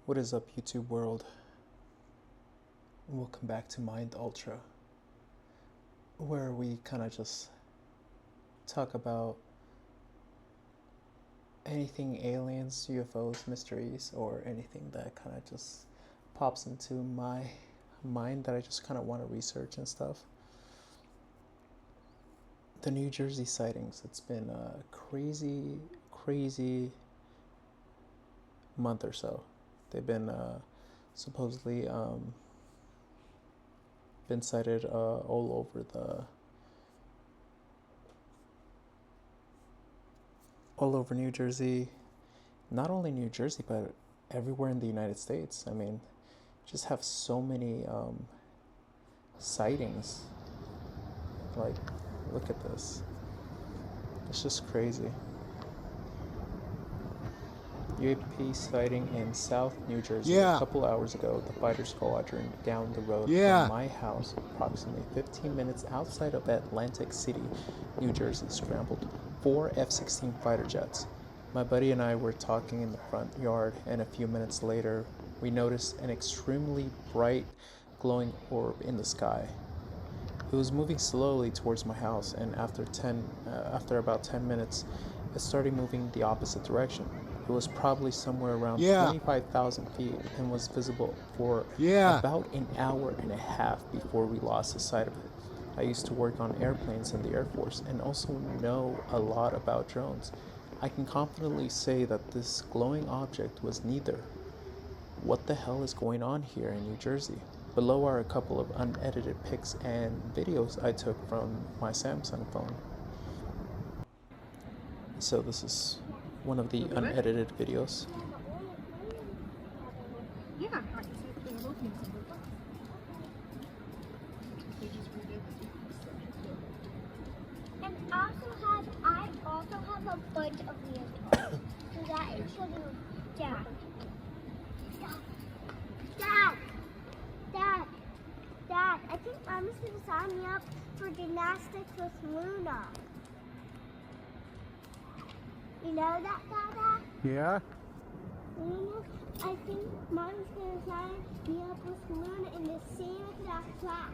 What is up, YouTube world? Welcome back to Mind Ultra, where we kind of just talk about anything aliens, UFOs, mysteries, or anything that kind of just pops into my mind that I just kind of want to research and stuff. The New Jersey sightings, it's been a crazy month or so. They've been supposedly been sighted all over New Jersey. Not only New Jersey, but everywhere in the United States. I mean, just have so many sightings. Like, look at this. It's just crazy. UAP sighting in South New Jersey. Yeah. A couple hours ago, the fighter squadron down the road Yeah. from my house, approximately 15 minutes outside of Atlantic City, New Jersey, scrambled 4 F-16 fighter jets. My buddy and I were talking in the front yard, and a few minutes later, we noticed an extremely bright, glowing orb in the sky. It was moving slowly towards my house, and after about 10 minutes, it started moving the opposite direction. It was probably somewhere around Yeah. 25,000 feet and was visible for Yeah. about an hour and a half before we lost sight of it. I used to work on airplanes in the Air Force and also know a lot about drones. I can confidently say that this glowing object was neither. What the hell is going on here in New Jersey? Below are a couple of unedited pics and videos I took from my Samsung phone. So this is one of the unedited videos. Yeah. And I also have a bunch of weird toys. So that is for you, Dad. Dad, I think Mama's gonna sign me up for gymnastics with Luna. You know that, Dada? Yeah. Luna, I think Mom's gonna sign me up with Luna in the same exact class.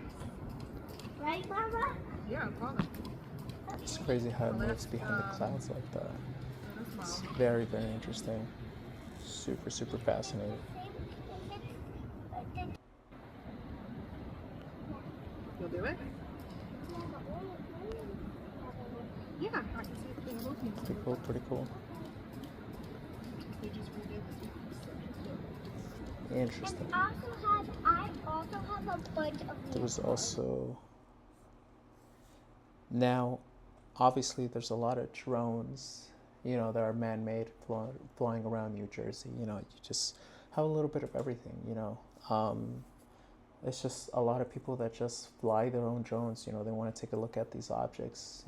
Right, Mama? Yeah, probably. It's crazy how it moves behind the clouds like that. It's very interesting. Super fascinating. You'll do it? Yeah. Pretty cool. Interesting. I also have a bunch of There was also, now obviously there's a lot of drones, that are man-made flying around New Jersey. You just have a little bit of everything. It's just a lot of people that just fly their own drones. They want to take a look at these objects.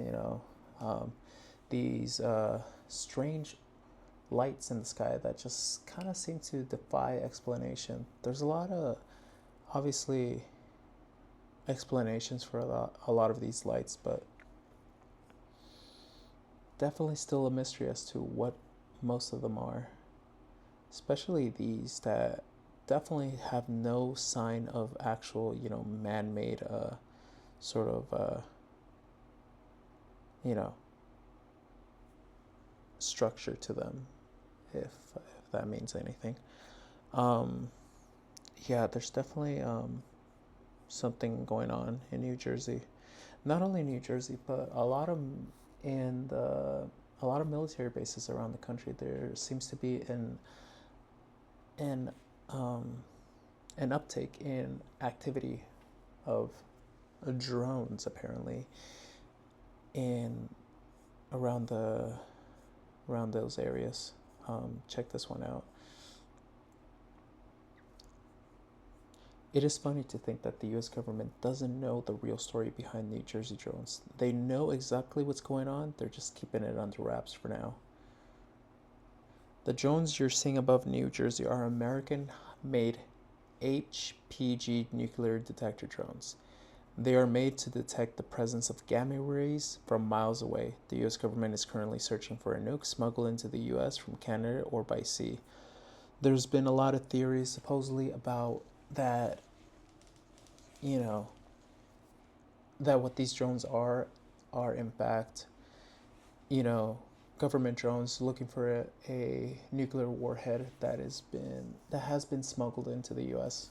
These strange lights in the sky that just kind of seem to defy explanation. There's a lot of, obviously, explanations for a lot of these lights, but definitely still a mystery as to what most of them are. Especially these that definitely have no sign of actual, man-made sort of, structure to them, if that means anything. Yeah, there's definitely something going on in New Jersey. Not only New Jersey, but a lot of military bases around the country. There seems to be an uptake in activity of drones, apparently, in around those areas. Check this one out. It is funny to think that the US government doesn't know the real story behind New Jersey drones. They know exactly what's going on, they're just keeping it under wraps for now. The drones you're seeing above New Jersey are American-made HPG nuclear detector drones. They are made to detect the presence of gamma rays from miles away. The US government is currently searching for a nuke smuggled into the US from Canada or by sea. There's been a lot of theories supposedly about that, you know, that what these drones are in fact, you know, government drones looking for a nuclear warhead that has been smuggled into the US.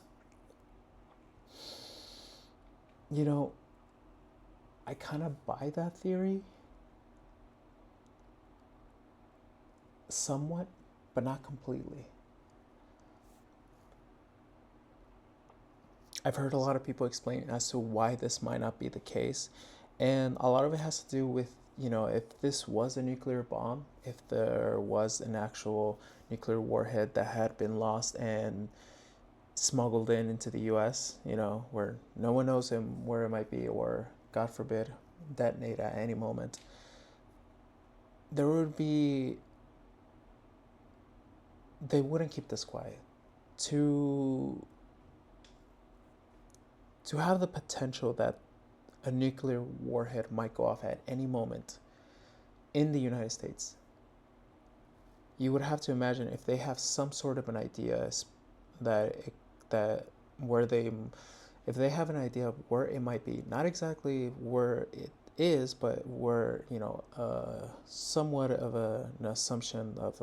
You know, I kind of buy that theory somewhat, but not completely. I've heard a lot of people explain as to why this might not be the case, and a lot of it has to do with, you know, if this was a nuclear bomb, if there was an actual nuclear warhead that had been lost and smuggled into the US, you know, where no one knows where it might be, or God forbid, detonate at any moment, there would be, they wouldn't keep this quiet. To have the potential that a nuclear warhead might go off at any moment in the United States, you would have to imagine if they have some sort of an idea that that where they if they have an idea of where it might be, not exactly where it is, but where, you know, somewhat of an assumption of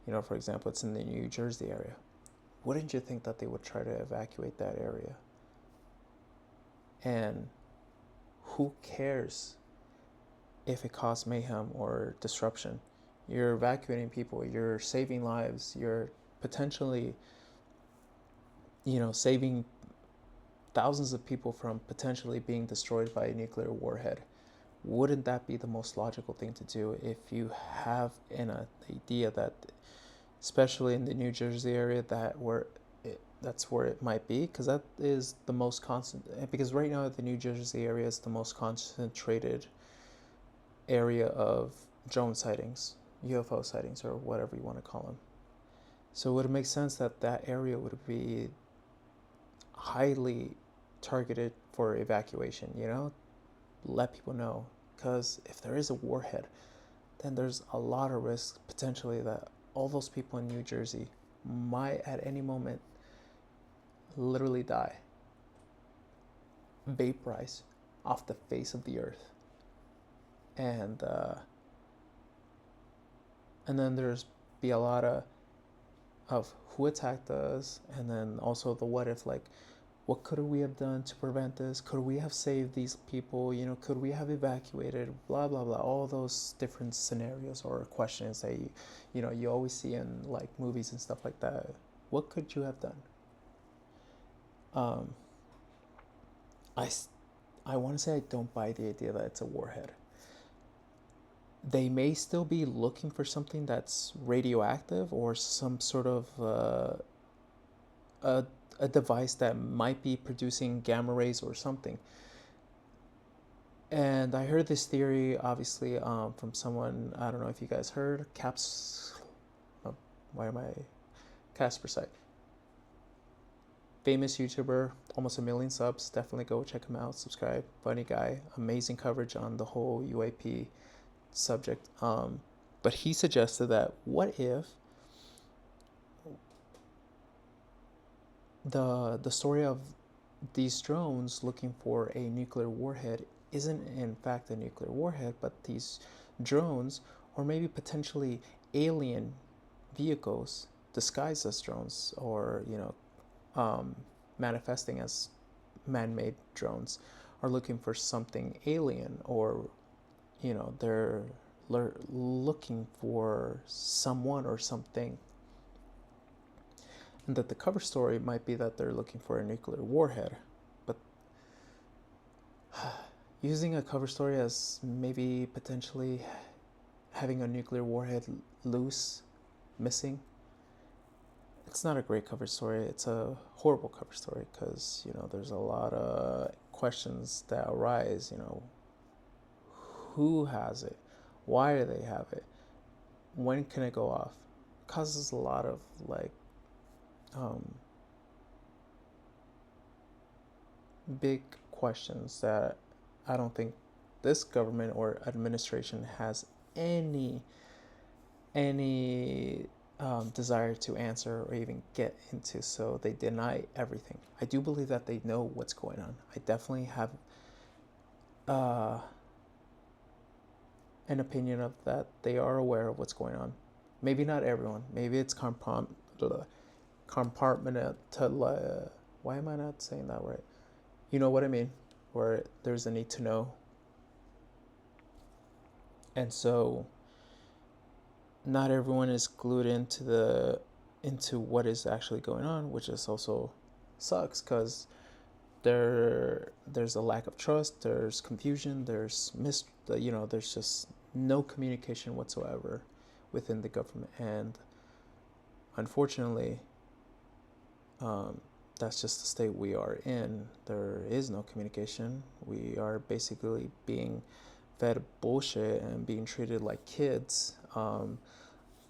you know, for example, it's in the New Jersey area. Wouldn't you think that they would try to evacuate that area? And who cares if it causes mayhem or disruption? You're evacuating people, you're saving lives, you're potentially, you know, saving thousands of people from potentially being destroyed by a nuclear warhead. Wouldn't that be the most logical thing to do if you have an idea that, especially in the New Jersey area, that's where it might be, because that is the most constant. Because right now, the New Jersey area is the most concentrated area of drone sightings, UFO sightings, or whatever you want to call them. So it would make sense that that area would be highly targeted for evacuation, you know? Let people know. Because if there is a warhead, then there's a lot of risk potentially that all those people in New Jersey might at any moment literally die, vaporize off the face of the earth. And then there's be a lot of who attacked us, and then also the what if, like, what could we have done to prevent this? Could we have saved these people? You know, could we have evacuated? Blah blah blah. All those different scenarios or questions that you know, you always see in like movies and stuff like that. What could you have done? I want to say I don't buy the idea that it's a warhead. They may still be looking for something that's radioactive or some sort of a device that might be producing gamma rays or something. And I heard this theory, obviously, from someone, I don't know if you guys heard, Casper Site. Famous YouTuber, almost 1 million subs. Definitely go check him out, subscribe. Funny guy, amazing coverage on the whole UAP subject. But he suggested that what if the story of these drones looking for a nuclear warhead isn't in fact a nuclear warhead, but these drones, or maybe potentially alien vehicles disguised as drones, or, you know, manifesting as man-made drones, are looking for something alien, or, you know, they're looking for someone or something, and that the cover story might be that they're looking for a nuclear warhead. But using a cover story as maybe potentially having a nuclear warhead loose, missing, it's not a great cover story. It's a horrible cover story, because, you know, there's a lot of questions that arise. You know, who has it? Why do they have it? When can it go off? It causes a lot of like big questions that I don't think this government or administration has any desire to answer or even get into, so they deny everything. I do believe that they know what's going on. I definitely have uh, an opinion of that. They are aware of what's going on. Maybe not everyone. Maybe it's compartmental. Why am I not saying that right? You know what I mean? Where there's a need to know. And so not everyone is glued into what is actually going on, which is also sucks, because there's a lack of trust, there's confusion, there's there's just no communication whatsoever within the government. And unfortunately, that's just the state we are in. There is no communication. We are basically being fed bullshit and being treated like kids on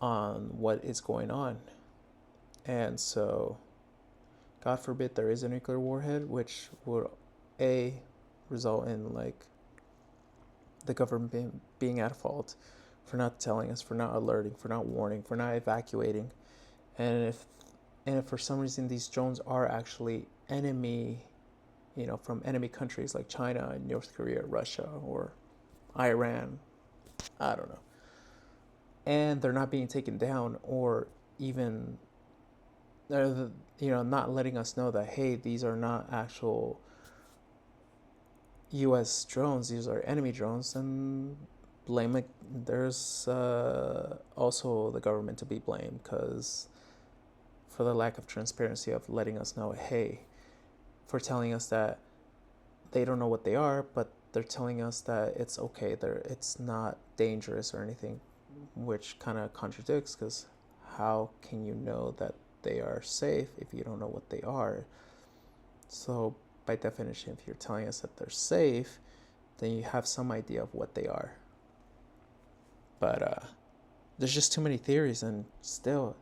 what is going on. And so, God forbid there is a nuclear warhead, which would result in like the government being at fault for not telling us, for not alerting, for not warning, for not evacuating. And if for some reason these drones are actually enemy, from enemy countries like China and North Korea, Russia, or Iran, I don't know, and they're not being taken down, or even not letting us know that, hey, these are not actual U.S. drones, these are enemy drones, and blame it. There's also the government to be blamed, because for the lack of transparency of letting us know, hey, for telling us that they don't know what they are, but they're telling us that it's okay, it's not dangerous or anything, which kind of contradicts, because how can you know that they are safe if you don't know what they are? So by definition, if you're telling us that they're safe, then you have some idea of what they are. But there's just too many theories, and still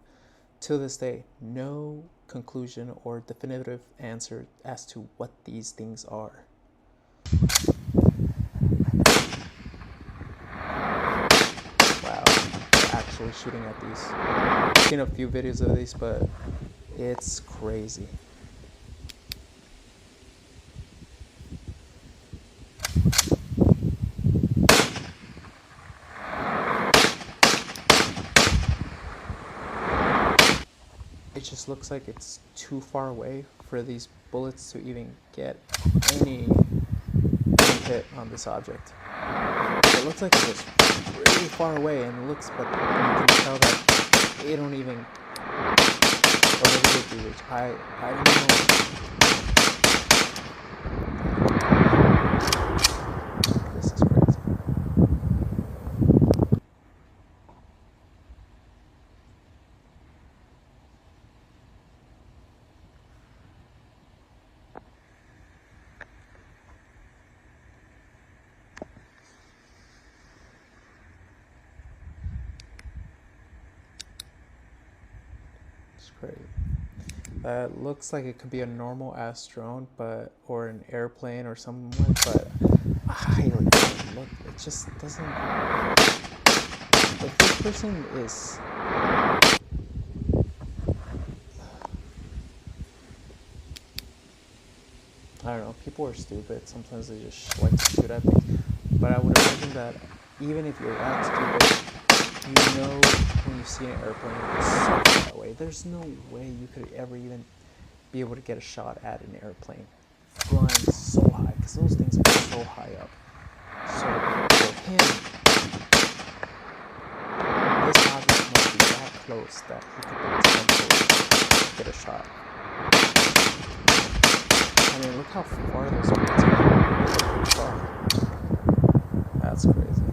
to this day, no conclusion or definitive answer as to what these things are. Wow, they're actually shooting at these. I've seen a few videos of these, but it's crazy. It just looks like it's too far away for these bullets to even get any hit on this object. It looks like it's just really far away, and it looks, but you can tell that they don't even, or maybe they do, which I don't know. This is crazy. It's crazy. That looks like it could be a normal ass drone, or an airplane or something, but I highly look. It just doesn't. If this person is, I don't know, people are stupid. Sometimes they just like to shoot at things. But I would imagine that even if you're that stupid, when you see an airplane, it's so far away. There's no way you could ever even be able to get a shot at an airplane flying so high, because those things are so high up. So for him, this object must be that close that he could potentially get a shot. I mean, look how far those bullets are. Look how far. That's crazy.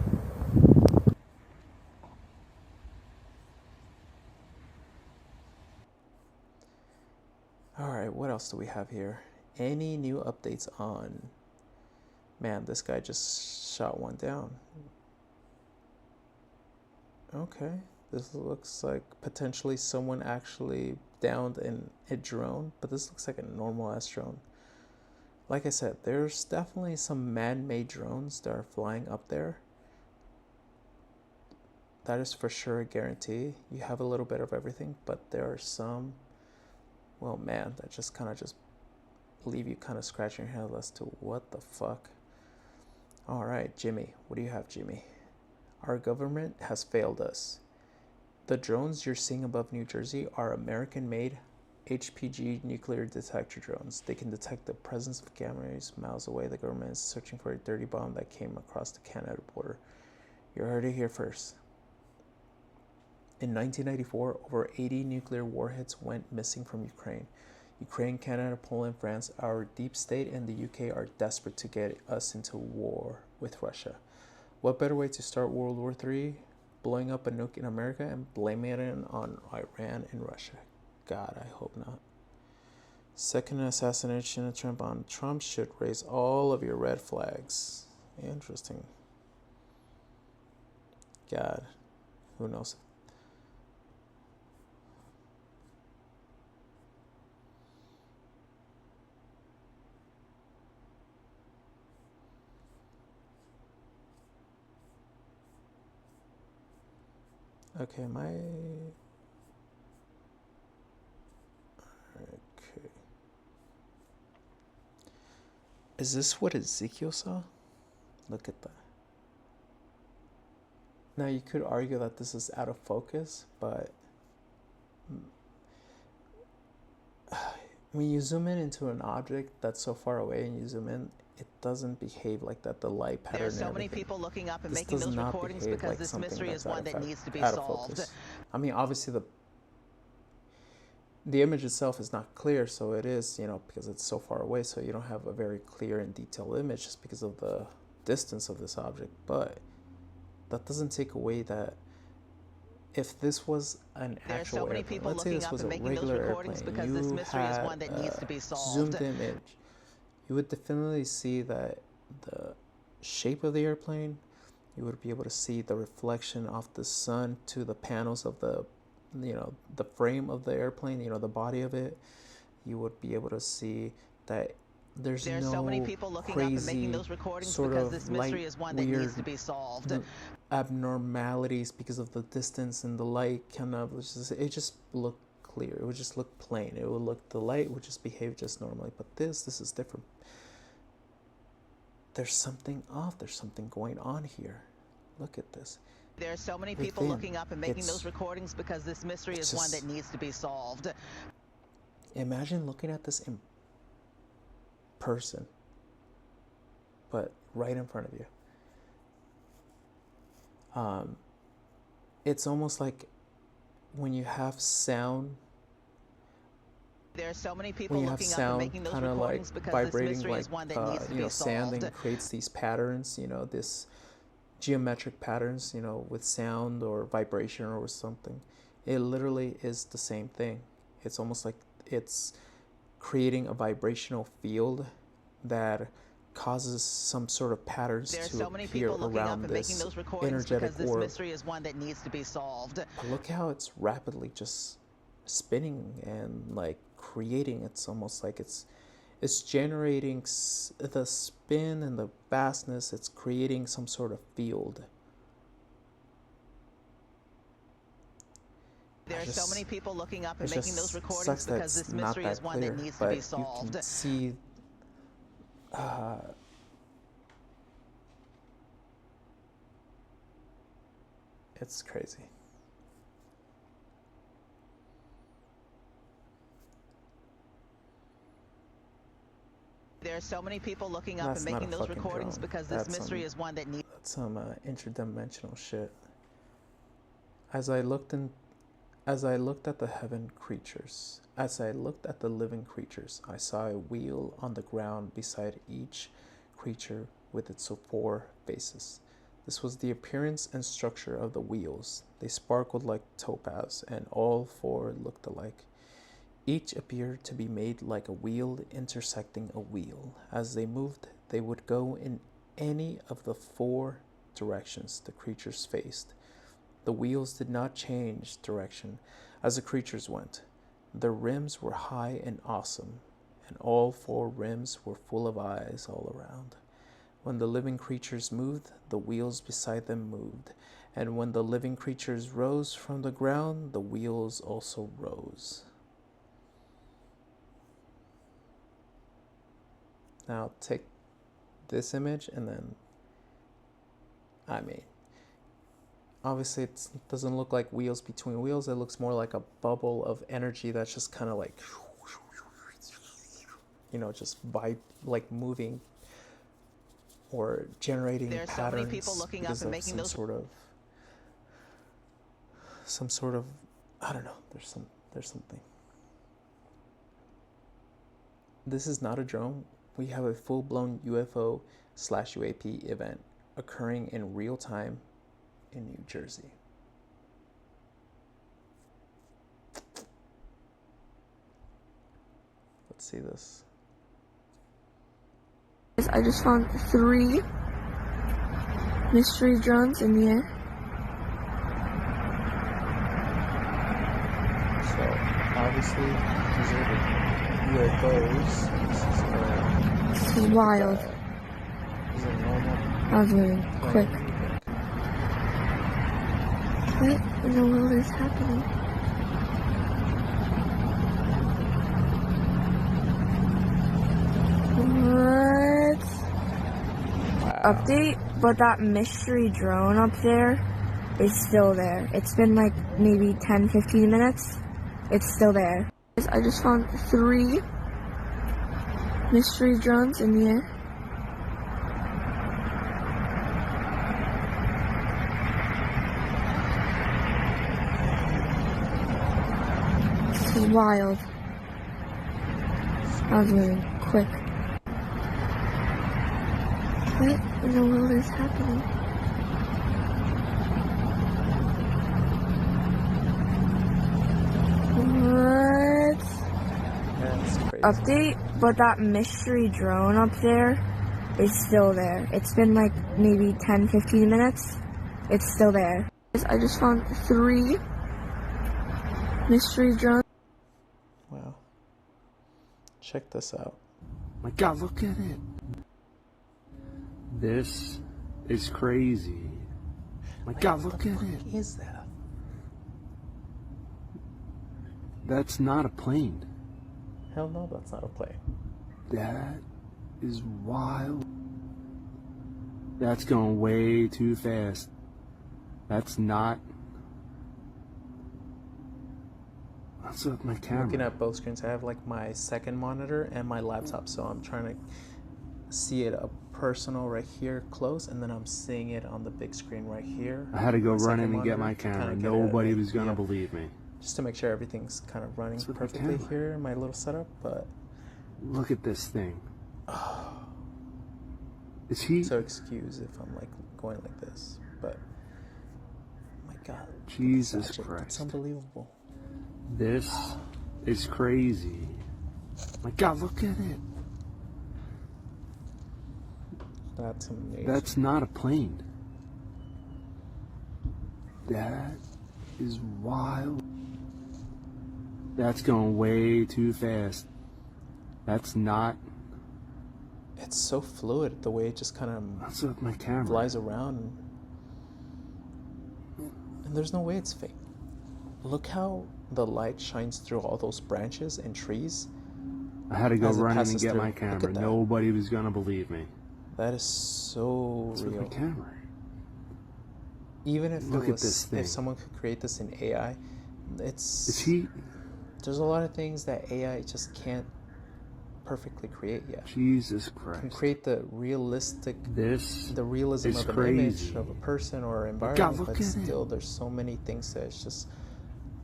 Alright, what else do we have here? Any new updates on... Man, this guy just shot one down. Okay, this looks like potentially someone actually downed a drone, but this looks like a normal ass drone. Like I said, there's definitely some man-made drones that are flying up there. That is for sure a guarantee. You have a little bit of everything, but there are some, well, man, that just kind of just leave you kind of scratching your head as to what the fuck. All right, Jimmy, what do you have, Jimmy? Our government has failed us. The drones you're seeing above New Jersey are American-made HPG nuclear detector drones. They can detect the presence of gamma rays miles away. The government is searching for a dirty bomb that came across the Canada border. You heard it here first. In 1994, over 80 nuclear warheads went missing from Ukraine. Ukraine, Canada, Poland, France, our deep state, and the UK are desperate to get us into war with Russia. What better way to start World War III? Blowing up a nuke in America and blaming it on Iran and Russia. God, I hope not. Second assassination attempt on Trump should raise all of your red flags. Interesting. God, who knows? Okay, okay. Is this what Ezekiel saw? Look at that. Now you could argue that this is out of focus, but when you zoom in into an object that's so far away and you zoom in, it doesn't behave like that. The light pattern. There's so and many everything. people looking up and This making does those not recordings behave because like this something mystery that's is one that needs to be out of solved. focus. I mean, obviously the image itself is not clear, so it is, because it's so far away, so you don't have a very clear and detailed image just because of the distance of this object. But that doesn't take away that if this was an There's actual so many airplane, people let's say looking this up was and a making those regular recordings airplane, because this you mystery is had one that needs to be a solved. zoomed image, you would definitely see that the shape of the airplane, you would be able to see the reflection of the sun to the panels of the frame of the airplane, the body of it. You would be able to see that there's no so many people looking up and making those recordings sort because of this mystery light, is one that weird needs to be solved. Abnormalities because of the distance and the light it just looked clear. It would just look plain. It would look, the light would just behave just normally. But this is different. There's something off. There's something going on here. Look at this. There's so many people looking up and making those recordings because this mystery is one that needs to be solved. Imagine looking at this in person, but right in front of you. It's almost like when you have sound. There's so many people looking up and making those recordings because this mystery is one that needs to be solved. Sand creates these patterns, this geometric patterns, with sound or vibration or something. It literally is the same thing. It's almost like it's creating a vibrational field that causes some sort of patterns There's to so many appear people looking around up and making this those recordings energetic because this orb. mystery is one that needs to be solved. But look how it's rapidly just spinning and like creating. It's almost like it's generating the spin and the vastness. It's creating some sort of field. There's so many people looking up and making those recordings because this mystery is one that needs to be solved. You can see it's crazy. There's so many people looking up That's and making not a those fucking recordings drone. because this mystery is one that needs. That's some interdimensional shit. As I looked at the heaven creatures, as I looked at the living creatures, I saw a wheel on the ground beside each creature with its 4 faces. This was the appearance and structure of the wheels. They sparkled like topaz, and all 4 looked alike. Each appeared to be made like a wheel intersecting a wheel. As they moved, they would go in any of the 4 directions the creatures faced. The wheels did not change direction as the creatures went. Their rims were high and awesome, and all 4 rims were full of eyes all around. When the living creatures moved, the wheels beside them moved, And when the living creatures rose from the ground, the wheels also rose. Now take this image and then, obviously it doesn't look like wheels between wheels. It looks more like a bubble of energy that's just kind of like, just like moving or generating There are patterns. so many people looking up and making those some sort of, I don't know, there's something. This is not a drone. We have a full-blown UFO/UAP event occurring in real time in New Jersey. Let's see this. I just found 3 mystery drones in the air. So obviously these are the UFOs. This is wild. These are normal. I was moving quick. What in the world is happening? What? Wow. Update, but that mystery drone up there is still there. It's been like maybe 10-15 minutes. It's still there. I just found 3 mystery drones in the air. This is wild. I was moving quick. What in the world is happening? What? That's crazy. Update, but that mystery drone up there is still there. It's been like maybe 10-15 minutes. It's still there. I just found 3 mystery drones. Wow. Check this out. My God, look at it. This is crazy. My God, look at it. What is that? That's not a plane. Hell no, that's not a plane. That is wild. That's going way too fast. That's not. What's up with my camera? Looking at both screens, I have like my second monitor and my laptop, so I'm trying to see it up personal right here close, and then I'm seeing it on the big screen right here. I had to go My run second in and get my monitor to camera. kinda get Nobody a was going to idea, believe me. just to make sure everything's kind of running What's with my perfectly camera? here in my little setup. But Look at this thing. Is he? so excuse if I'm like going like this, but my God, Jesus it's Christ. unbelievable. This is crazy. My God, look at it. That's amazing. That's not a plane. That is wild. That's going way too fast. That's not. It's so fluid the way it just kind of What's up with my camera? flies around, and there's no way it's fake. Look how the light shines through all those branches and trees. I had to go as it run in and passes get through. my Look camera. at that. Nobody was gonna believe me. That is so What's with real. my camera? Even if Look it at was, this thing. if someone could create this in AI, Is he? there's a lot of things that AI just can't perfectly create yet. Jesus Can Christ. create the realism This of an crazy. image of a person or environment, God, look but at it. still there's so many things that it's just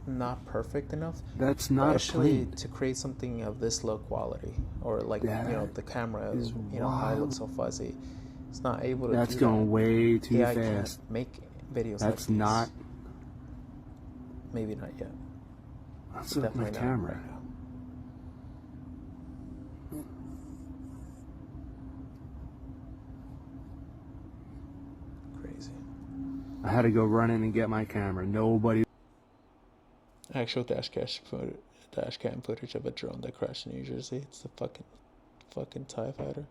not perfect enough. That's But not a actually, plane. to create something of this low quality, or like That the camera, is how it looks so wild. fuzzy, it's not able to That's do going that. way too AI fast. can't make videos That's like not. these. Maybe not yet. What's But up with my definitely not camera? right now. Crazy. I had to go run in and get my camera. Nobody. Actual dash cam footage of a drone that crashed in New Jersey. It's the fucking TIE fighter.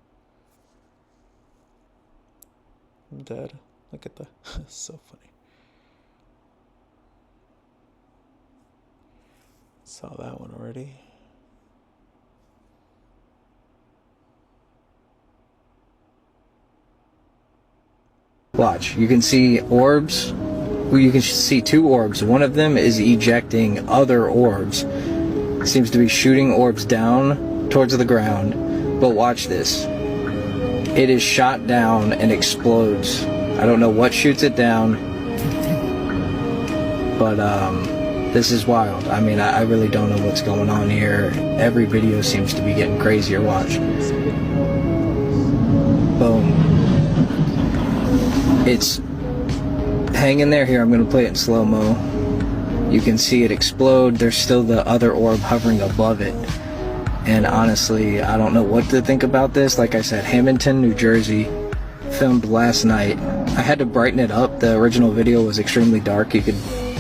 I'm dead. Look at that. It's so funny. Saw that one already. Watch, you can see orbs. Well, you can see two orbs. One of them is ejecting other orbs. Seems to be shooting orbs down towards the ground. But watch this. It is shot down and explodes. I don't know what shoots it down. But this is wild. I mean, I really don't know what's going on here. Every video seems to be getting crazier. Watch. Boom. It's hanging there. Here, I'm going to play it in slow-mo. You can see it explode. There's still the other orb hovering above it. And honestly, I don't know what to think about this. Like I said, Hamilton, New Jersey, filmed last night. I had to brighten it up. The original video was extremely dark. You could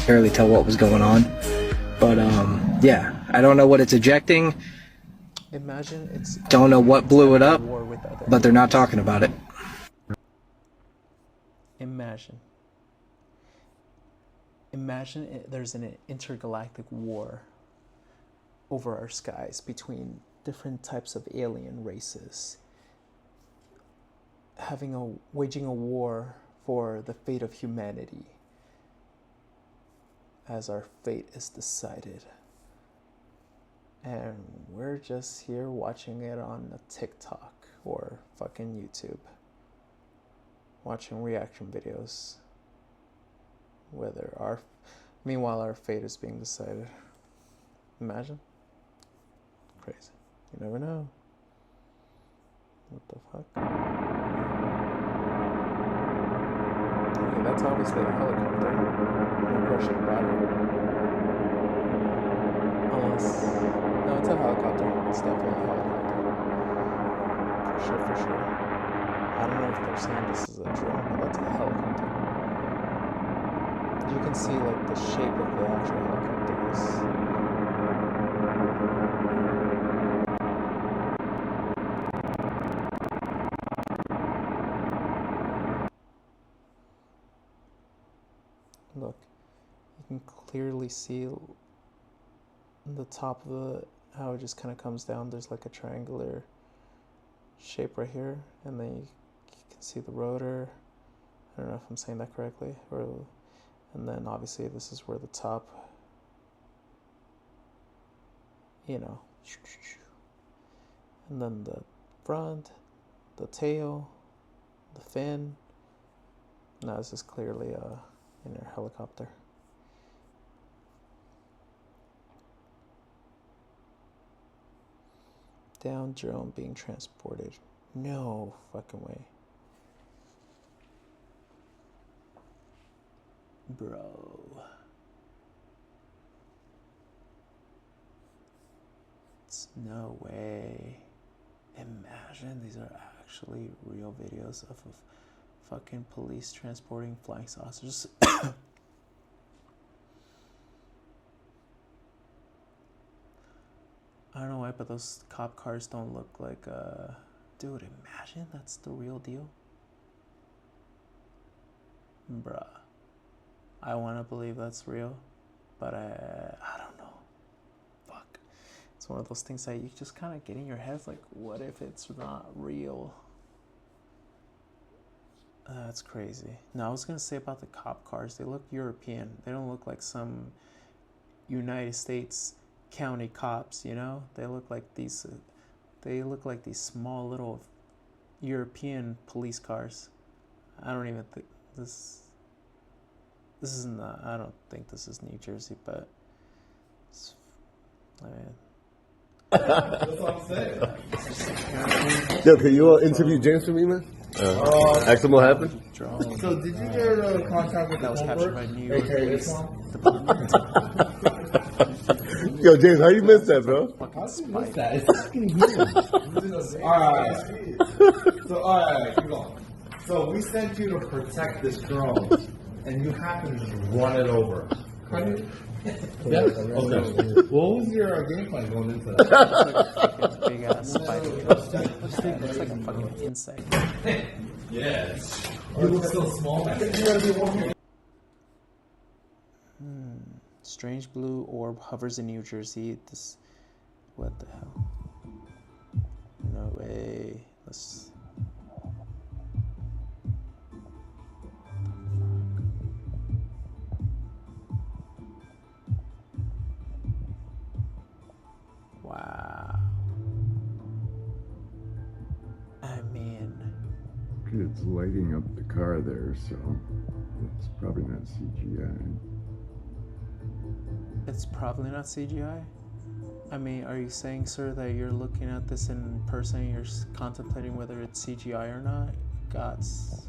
barely tell what was going on. But yeah, I don't know what it's ejecting. Imagine it's don't know what blew it up, but they're not talking about it. Imagine there's an intergalactic war over our skies between different types of alien races, waging a war for the fate of humanity, as our fate is decided. And we're just here watching it on a TikTok or fucking YouTube, watching reaction videos. Meanwhile our fate is being decided. Imagine. Crazy. You never know. What the fuck? Okay, that's obviously a helicopter. No question about it. No, it's a helicopter. It's definitely a helicopter. For sure. I don't know if they're saying this is a drone, but that's a helicopter. You can see like the shape of the actual helicopter is. Look, you can clearly see the top of how it just kind of comes down. There's like a triangular shape right here, and then you can see the rotor. I don't know if I'm saying that correctly, and then obviously this is where the top, and then the front, the tail, the fin. Now this is clearly a helicopter. Down drone being transported. No fucking way. Bro. It's no way. Imagine these are actually real videos of fucking police transporting flying saucers. I don't know why, but those cop cars don't look like, dude, imagine that's the real deal. Bruh. I want to believe that's real, but I don't know. Fuck. It's one of those things that you just kind of get in your head, like, what if it's not real? That's crazy. No, I was going to say about the cop cars, they look European. They don't look like some United States county cops, you know? They look like these small little European police cars. I don't even think this is not, I don't think this is New Jersey, but That's what I'm saying. Yo, can you interview James for me, man? Ask him what happened. So did you get contact with that was captured by New York Police Department? Yo, James, how you miss that, bro? How did you miss that? It's fucking huge. Alright, keep going. So we sent you to protect this drone, and you happen to just run it over. How do you? Yeah. Okay. What was your game plan going into that? It's like a big ass spider. This thing looks like a fucking insect. Yes. You look so small. Strange blue orb hovers in New Jersey. This, what the hell? No way. Let's. Wow. I mean, Kids lighting up the car there, so it's probably not CGI. it's probably not CGI. I mean, are you saying, sir, that you're looking at this in person and you're contemplating whether it's CGI or not? God's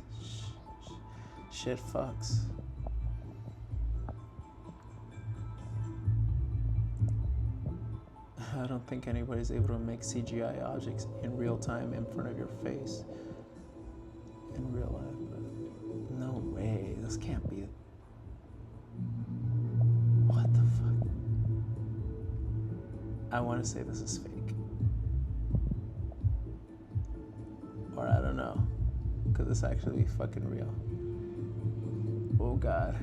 shit fucks. I don't think anybody's able to make CGI objects in real time in front of your face. In real life, but no way. This can't be. What the fuck? I want to say this is fake. Or I don't know. Could this actually be fucking real? Oh god.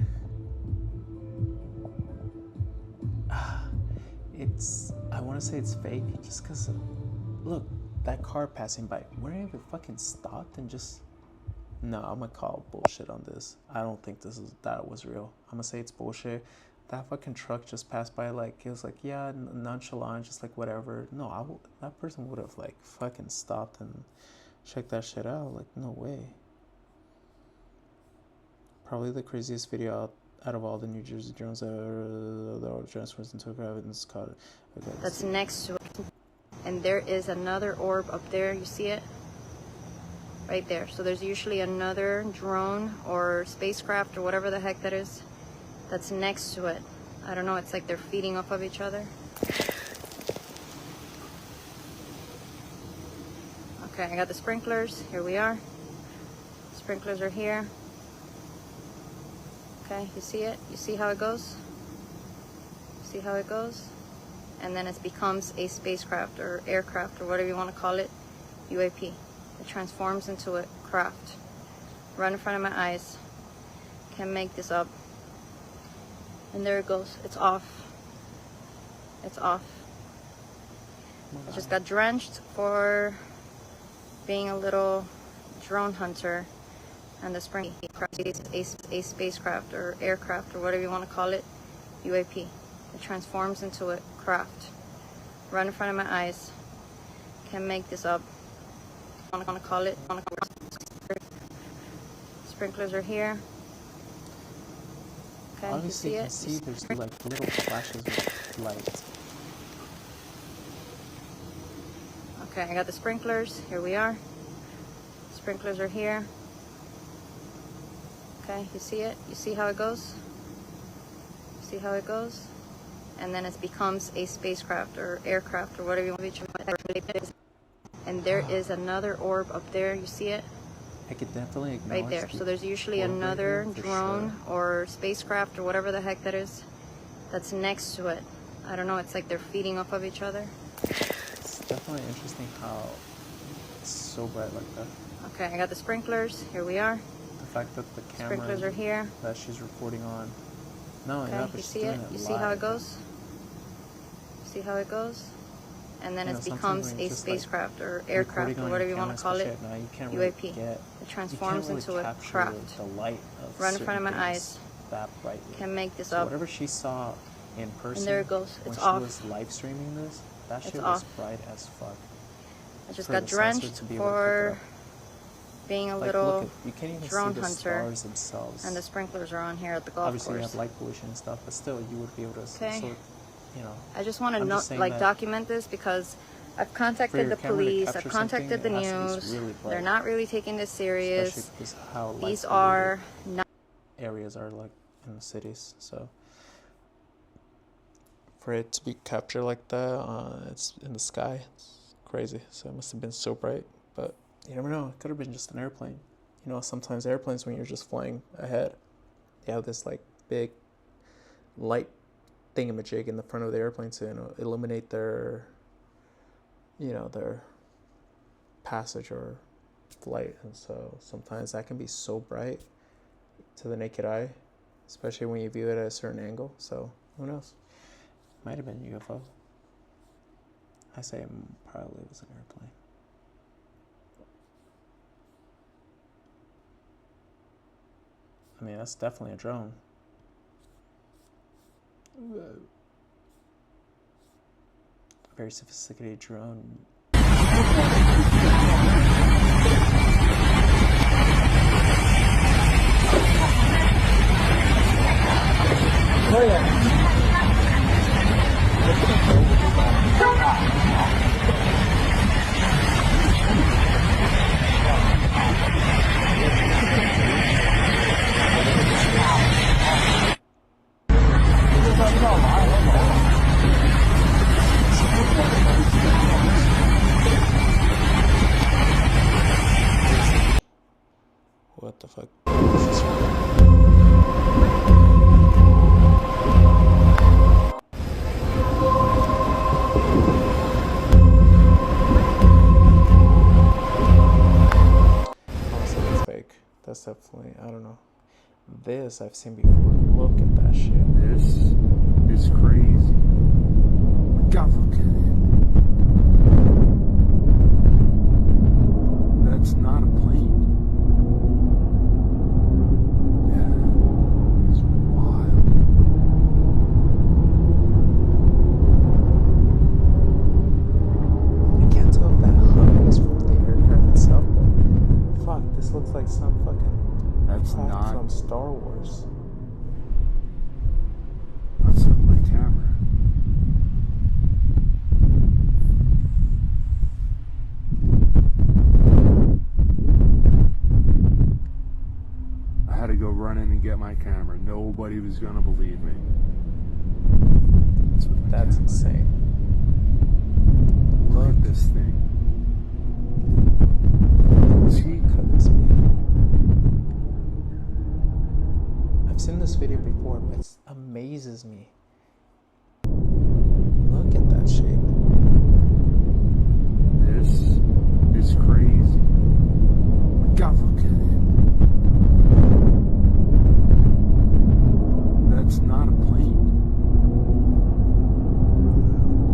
I want to say it's fake just because, look, that car passing by, wouldn't it have fucking stopped and just, no, I'm gonna call bullshit on this. I don't think that was real. I'm gonna say it's bullshit. That fucking truck just passed by, like, it was like, yeah, nonchalant, just like whatever. No, that person would have like fucking stopped and checked that shit out. Like, no way. Probably the craziest video out of all the New Jersey drones that are transformed into a craft in this car. Okay, That's next to it. And there is another orb up there. You see it? Right there. So there's usually another drone or spacecraft or whatever the heck that is that's next to it. I don't know. It's like they're feeding off of each other. Okay, I got the sprinklers. Here we are. Sprinklers are here. Okay, you see it? You see how it goes? See how it goes? And then it becomes a spacecraft or aircraft or whatever you want to call it, UAP. It transforms into a craft. Right in front of my eyes. Can't make this up. And there it goes. It's off. It's off. I just got drenched for being a little drone hunter. And the spring is a spacecraft or aircraft or whatever you want to call it, UAP. It transforms into a craft. Right in front of my eyes. Can't make this up. I want to call it. Sprinklers are here. Okay, obviously you see it? there's like little flashes of light. Okay, I got the sprinklers. Here we are. Sprinklers are here. Okay, you see it? You see how it goes? See how it goes? And then it becomes a spacecraft or aircraft or whatever you want to. And there is another orb up there. You see it? I could definitely acknowledge Right there. So there's usually another drone or spacecraft or whatever the heck that is that's next to it. I don't know. It's like they're feeding off of each other. It's definitely interesting how it's so bright like that. Okay, I got the sprinklers. Here we are. The fact that the camera Sprinklers are here. that she's recording on. No, Okay, yeah, but you she's see doing it? it You live. see how it goes? See how it goes? And then it becomes a spacecraft or aircraft or whatever you want to call it, now, you can't UAP. Really get, It transforms into a capture craft. the light of Right in front of my certain eyes. things that brightly. Can't make this So up. whatever she saw in person, And there it goes. when It's she off. was live streaming this, that It's shit was off. bright as fuck. I just For got the sensor drenched to be able to pick it for up. being a Like, little look at, you can't even drone see the hunter. stars themselves. And the sprinklers are on here at the golf Obviously, you course. have light pollution and stuff, but still, you would be able to. Okay. So, you know. I just want to I'm just saying that document this because I've contacted your the camera to police, I've capture contacted the something, it has to be news. really bright. They're not really taking this serious. Especially because how light These are not areas are like in the cities, so for it to be captured like that, it's in the sky. It's crazy. So it must have been so bright, but you never know. It could have been just an airplane. You know, sometimes airplanes, when you're just flying ahead, they have this like big light thingamajig in the front of the airplane to, you know, illuminate their, you know, their passage or flight. And so sometimes that can be so bright to the naked eye, especially when you view it at a certain angle. So Who knows? Might have been a UFO. I say it probably was an airplane. I mean, that's definitely a drone. Very sophisticated drone. Oh yeah. What the fuck? Honestly, that's fake. That's definitely, I don't know. This I've seen before. Look at that shit. This is crazy. God, look at it. That's not a plane. Yeah, it's wild. I can't tell if that hum is from the aircraft itself, but fuck, this looks like some fucking That's craft not from Star Wars. That's not my camera. I had to go run in and get my camera. Nobody was gonna believe me. That's insane. Look at this thing. See? Could this be? I've seen this video before, but it amazes me. Look at that shape. This is crazy. God, look at it. That's not a plane.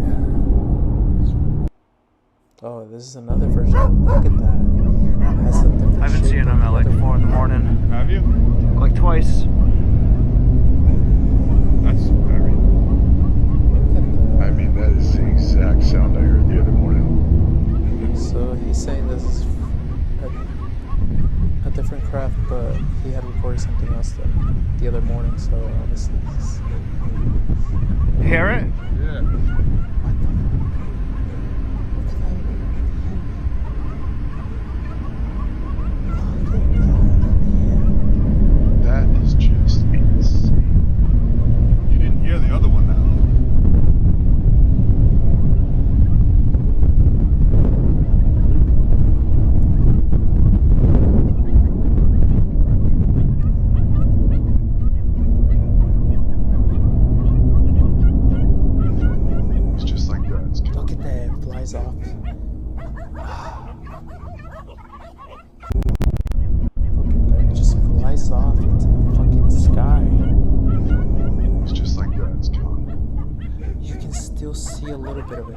Yeah. Oh, this is another version. Look at that. It has a different I haven't shape seen than them at the like other 4 in the morning. Have you? Like twice. That's very. I mean, that is the exact sound I heard the other morning. So he's saying this is a different craft, but he had recorded something else the other morning, so obviously this. Hear it? Yeah. That is just insane. You didn't hear the other one now. It's just like that. It's Look at that, it flies off. Look at that, it just flies off into the fucking sky. It's just like that. It's gone. You can still see a little bit of it.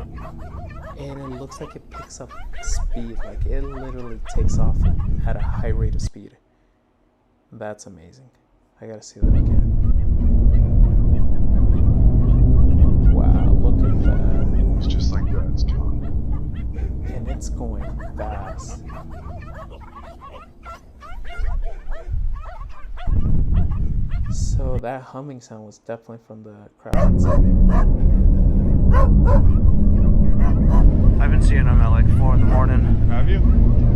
And it looks like it picks up speed. Like it literally takes off at a high rate of speed. That's amazing. I gotta see that again. Wow, look at that. It's just like that. It's gone. And it's going fast. So that humming sound was definitely from the craft itself. I haven't seen them at like 4 in the morning. Have you?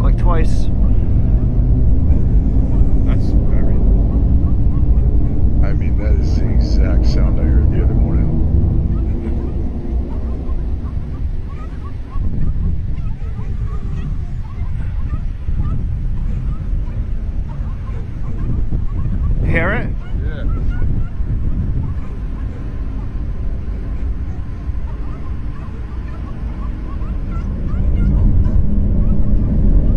Like twice. That's very. I mean, that is the exact sound I heard the other morning. Hear it? Yeah.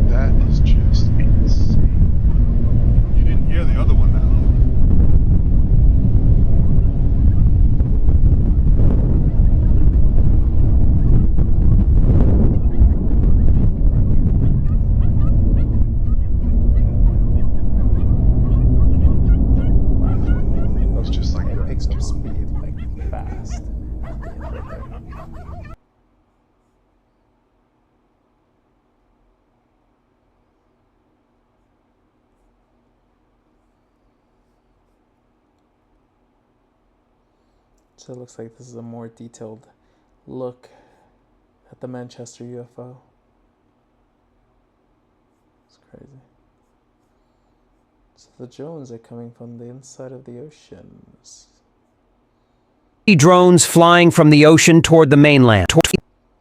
That is just insane. You didn't hear the other one now. So it looks like this is a more detailed look at the Manchester UFO. It's crazy. So the drones are coming from the inside of the oceans. Drones flying from the ocean toward the mainland.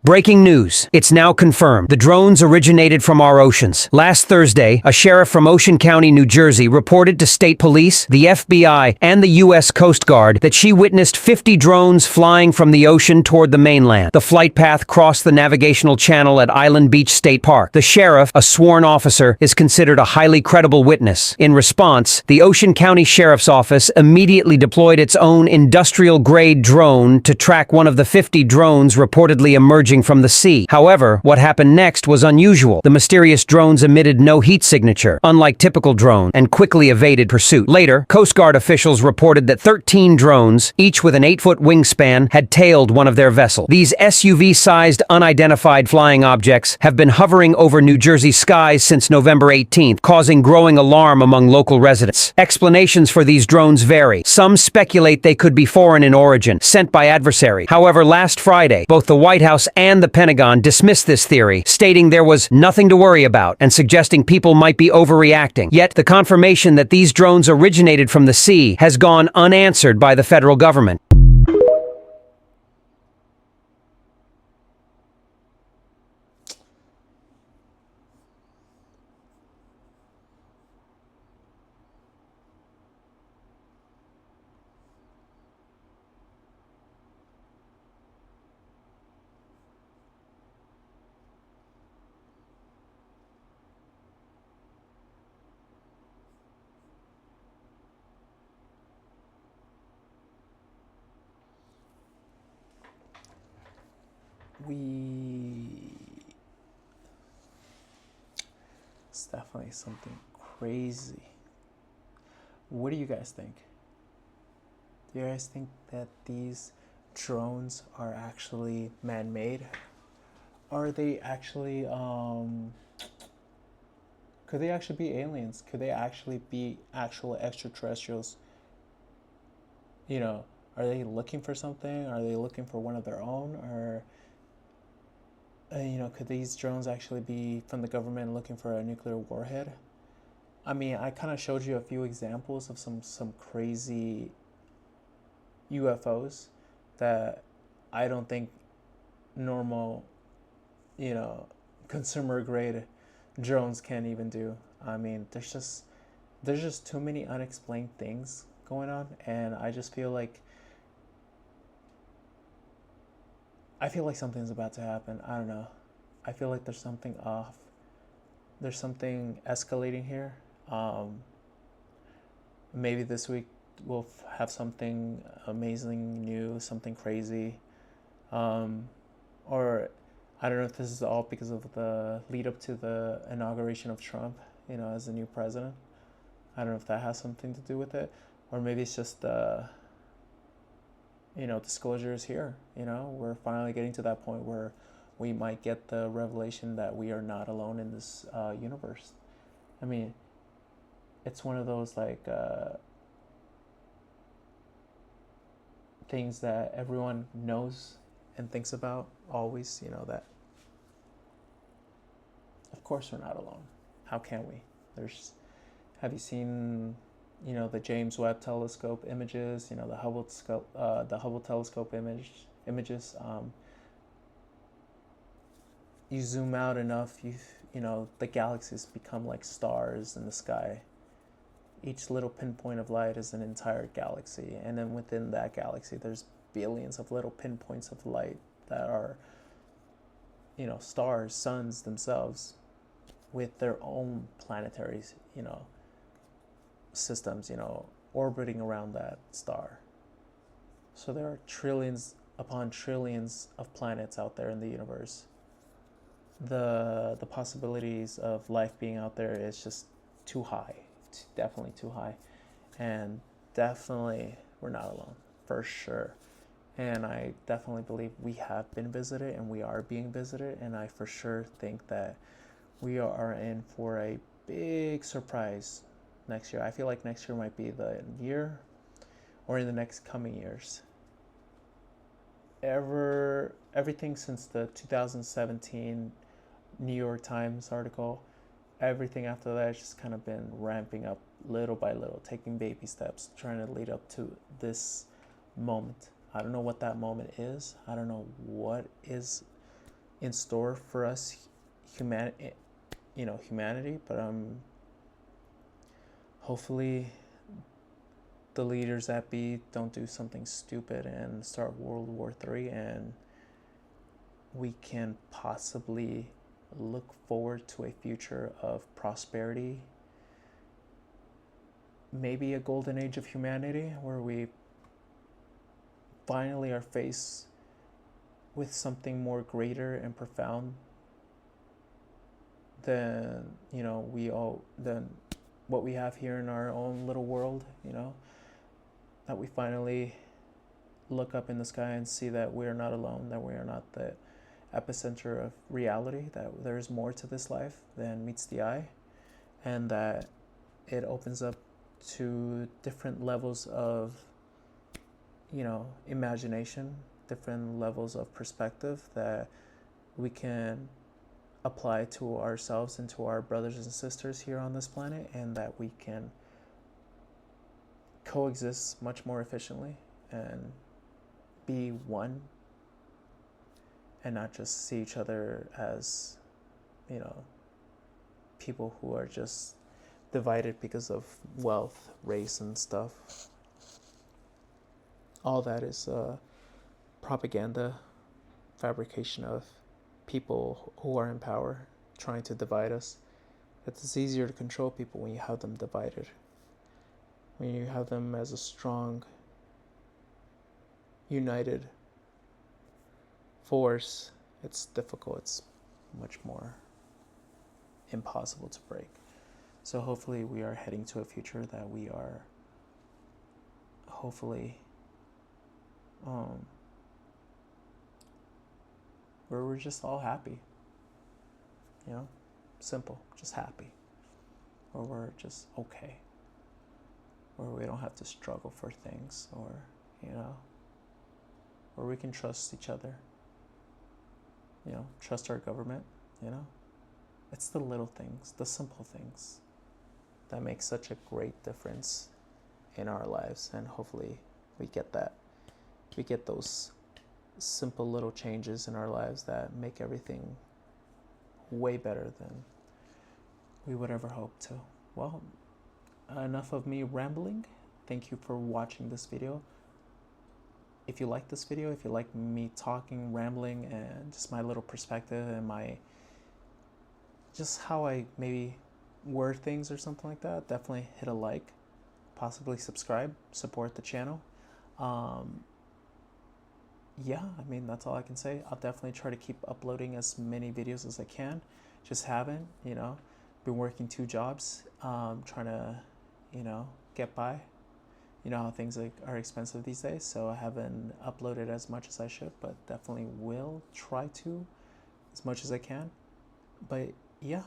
Breaking news. It's now confirmed. The drones originated from our oceans. Last Thursday, a sheriff from Ocean County, New Jersey, reported to state police, the FBI, and the U.S. Coast Guard that she witnessed 50 drones flying from the ocean toward the mainland. The flight path crossed the navigational channel at Island Beach State Park. The sheriff, a sworn officer, is considered a highly credible witness. In response, the Ocean County Sheriff's Office immediately deployed its own industrial-grade drone to track one of the 50 drones reportedly emerging from the sea. However, what happened next was unusual. The mysterious drones emitted no heat signature, unlike typical drones, and quickly evaded pursuit. Later, Coast Guard officials reported that 13 drones, each with an 8-foot wingspan, had tailed one of their vessels. These SUV-sized, unidentified flying objects have been hovering over New Jersey's skies since November 18th, causing growing alarm among local residents. Explanations for these drones vary. Some speculate they could be foreign in origin, sent by adversaries. However, last Friday, both the White House and the Pentagon dismissed this theory, stating there was nothing to worry about and suggesting people might be overreacting. Yet, the confirmation that these drones originated from the sea has gone unanswered by the federal government. It's definitely something crazy. What do you guys think? Do you guys think that these drones are actually man-made? Are they actually, could they actually be aliens? Could they actually be actual extraterrestrials? You know, are they looking for something? Are they looking for one of their own? Or, you know, could these drones actually be from the government looking for a nuclear warhead? I mean, I kind of showed you a few examples of some crazy UFOs that I don't think normal, you know, consumer grade drones can even do. I mean, there's just too many unexplained things going on, and I just feel like something's about to happen. I don't know. I feel like there's something off. There's something escalating here. Maybe this week we'll have something amazing new, something crazy. Or I don't know if this is all because of the lead up to the inauguration of Trump, you know, as the new president. I don't know if that has something to do with it. Or maybe it's just, you know, disclosure is here. You know, we're finally getting to that point where we might get the revelation that we are not alone in this universe. I mean, it's one of those like things that everyone knows and thinks about always, you know, that of course we're not alone. How can we? Have you seen, you know, the James Webb Telescope images, you know, the Hubble Telescope images. You zoom out enough, you know, the galaxies become like stars in the sky. Each little pinpoint of light is an entire galaxy, and then within that galaxy, there's billions of little pinpoints of light that are, you know, stars, suns themselves, with their own planetary, you know, systems, you know, orbiting around that star. So there are trillions upon trillions of planets out there in the universe. The possibilities of life being out there is just too high. It's definitely too high. And definitely we're not alone, for sure. And I definitely believe we have been visited and we are being visited, and I for sure think that we are in for a big surprise next year. I feel like next year might be the year, or in the next coming years. everything since the 2017 New York Times article, everything after that has just kind of been ramping up little by little, taking baby steps, trying to lead up to this moment. I don't know what that moment is. I don't know what is in store for us, humanity, but hopefully the leaders that be don't do something stupid and start World War III, and we can possibly look forward to a future of prosperity, maybe a golden age of humanity where we finally are faced with something more greater and profound than than what we have here in our own little world, that we finally look up in the sky and see that we're not alone, that we are not the epicenter of reality, that there's more to this life than meets the eye, and that it opens up to different levels of imagination, different levels of perspective that we can apply to ourselves and to our brothers and sisters here on this planet, and that we can coexist much more efficiently and be one, and not just see each other as people who are just divided because of wealth, race, and stuff. All that is propaganda, fabrication of people who are in power trying to divide us. It's easier to control people when you have them divided. When you have them as a strong, united force, it's difficult. It's much more impossible to break. So hopefully we are heading to a future that we are hopefully where we're just all happy, simple, just happy, or we're just okay, or we don't have to struggle for things, or or we can trust each other, trust our government. It's the little things, the simple things that make such a great difference in our lives, and hopefully we get those simple little changes in our lives that make everything way better than we would ever hope to. Well, enough of me rambling. Thank you for watching this video. If you like this video, if you like me talking, rambling, and just my little perspective and just how I maybe word things or something like that, definitely hit a like, possibly subscribe, support the channel. Yeah, that's all I can say. I'll definitely try to keep uploading as many videos as I can. Just haven't, been working 2 jobs, trying to, get by. You know how things are expensive these days, so I haven't uploaded as much as I should, but definitely will try to as much as I can. But yeah,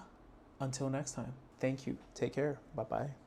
until next time, thank you. Take care. Bye-bye.